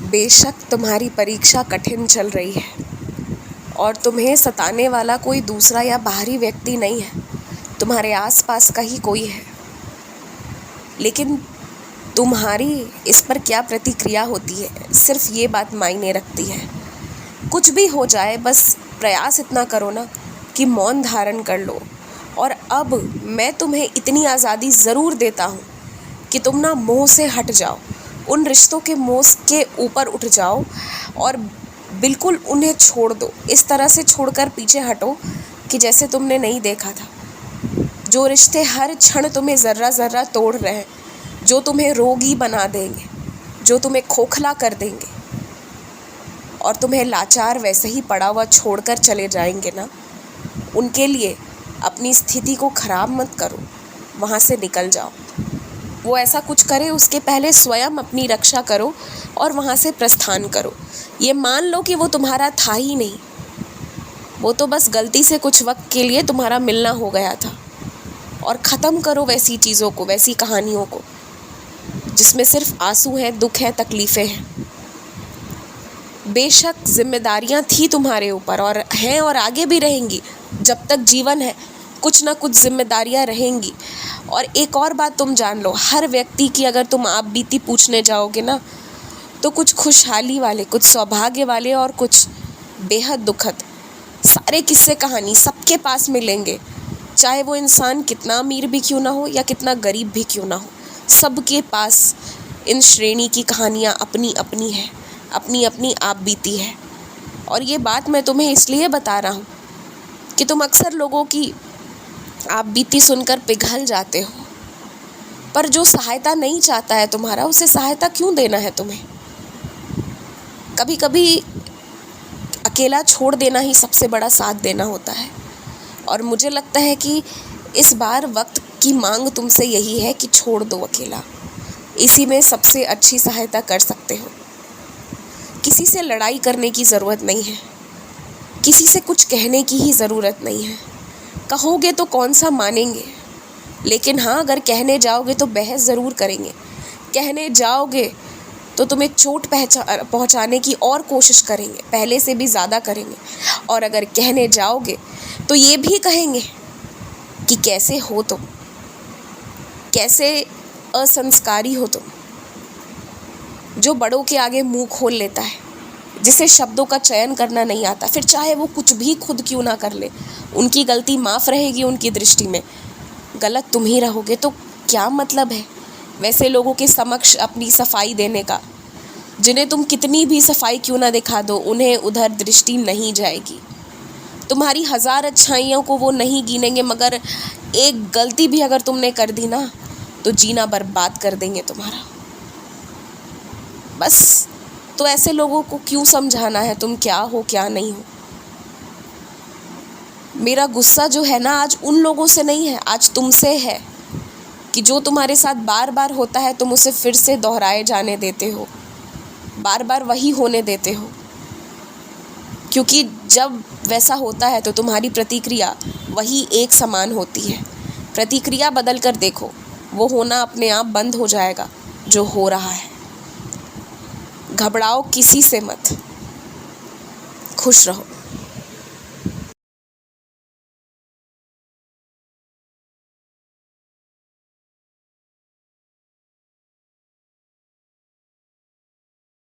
बेशक तुम्हारी परीक्षा कठिन चल रही है और तुम्हें सताने वाला कोई दूसरा या बाहरी व्यक्ति नहीं है, तुम्हारे आसपास का ही कोई है। लेकिन तुम्हारी इस पर क्या प्रतिक्रिया होती है, सिर्फ ये बात मायने रखती है। कुछ भी हो जाए, बस प्रयास इतना करो ना कि मौन धारण कर लो। और अब मैं तुम्हें इतनी आज़ादी ज़रूर देता हूँ कि तुम ना मोह से हट जाओ, उन रिश्तों के मोह के ऊपर उठ जाओ और बिल्कुल उन्हें छोड़ दो। इस तरह से छोड़कर पीछे हटो कि जैसे तुमने नहीं देखा था। जो रिश्ते हर क्षण तुम्हें ज़र्रा ज़र्रा तोड़ रहे हैं, जो तुम्हें रोगी बना देंगे, जो तुम्हें खोखला कर देंगे और तुम्हें लाचार वैसे ही पड़ा हुआ छोड़कर चले जाएंगे ना, उनके लिए अपनी स्थिति को ख़राब मत करो, वहाँ से निकल जाओ। वो ऐसा कुछ करे उसके पहले स्वयं अपनी रक्षा करो और वहाँ से प्रस्थान करो। ये मान लो कि वो तुम्हारा था ही नहीं, वो तो बस गलती से कुछ वक्त के लिए तुम्हारा मिलना हो गया था। और ख़त्म करो वैसी चीज़ों को, वैसी कहानियों को जिसमें सिर्फ आंसू हैं, दुख है, तकलीफ़ें हैं। बेशक जिम्मेदारियां थी तुम्हारे ऊपर और हैं और आगे भी रहेंगी। जब तक जीवन है कुछ ना कुछ जिम्मेदारियां रहेंगी। और एक और बात तुम जान लो, हर व्यक्ति की अगर तुम आप बीती पूछने जाओगे ना, तो कुछ खुशहाली वाले, कुछ सौभाग्य वाले और कुछ बेहद दुखद सारे किस्से कहानी सबके पास मिलेंगे। चाहे वो इंसान कितना अमीर भी क्यों ना हो या कितना गरीब भी क्यों ना हो, सबके पास इन श्रेणी की कहानियाँ अपनी अपनी है, अपनी अपनी आप बीती है। और ये बात मैं तुम्हें इसलिए बता रहा हूँ कि तुम अक्सर लोगों की आप बीती सुनकर पिघल जाते हो, पर जो सहायता नहीं चाहता है तुम्हारा, उसे सहायता क्यों देना है तुम्हें? कभी कभी अकेला छोड़ देना ही सबसे बड़ा साथ देना होता है। और मुझे लगता है कि इस बार वक्त की मांग तुमसे यही है कि छोड़ दो अकेला। इसी में सबसे अच्छी सहायता कर सकते हो। किसी से लड़ाई करने की ज़रूरत नहीं है, किसी से कुछ कहने की ही ज़रूरत नहीं है। कहोगे तो कौन सा मानेंगे, लेकिन हाँ, अगर कहने जाओगे तो बहस ज़रूर करेंगे। कहने जाओगे तो तुम्हें चोट पहुँचाने की और कोशिश करेंगे, पहले से भी ज़्यादा करेंगे। और अगर कहने जाओगे तो ये भी कहेंगे कि कैसे हो तुम, कैसे असंस्कारी हो तुम, जो बड़ों के आगे मुंह खोल लेता है, जिसे शब्दों का चयन करना नहीं आता, फिर चाहे वो कुछ भी खुद क्यों ना कर ले, उनकी गलती माफ़ रहेगी उनकी दृष्टि में, गलत तुम ही रहोगे। तो क्या मतलब है वैसे लोगों के समक्ष अपनी सफाई देने का, जिन्हें तुम कितनी भी सफाई क्यों ना दिखा दो, उन्हें उधर दृष्टि नहीं जाएगी। तुम्हारी 1000 अच्छाइयों को वो नहीं गिनेंगे, मगर एक गलती भी अगर तुमने कर दी ना, तो जीना बर्बाद कर देंगे तुम्हारा। बस तो ऐसे लोगों को क्यों समझाना है तुम क्या हो क्या नहीं हो। मेरा गुस्सा जो है ना, आज उन लोगों से नहीं है, आज तुमसे है कि जो तुम्हारे साथ बार बार होता है तुम उसे फिर से दोहराए जाने देते हो, बार बार वही होने देते हो। क्योंकि जब वैसा होता है तो तुम्हारी प्रतिक्रिया वही एक समान होती है। प्रतिक्रिया बदल कर देखो, वो होना अपने आप बंद हो जाएगा जो हो रहा है। घबराओ किसी से मत, खुश रहो।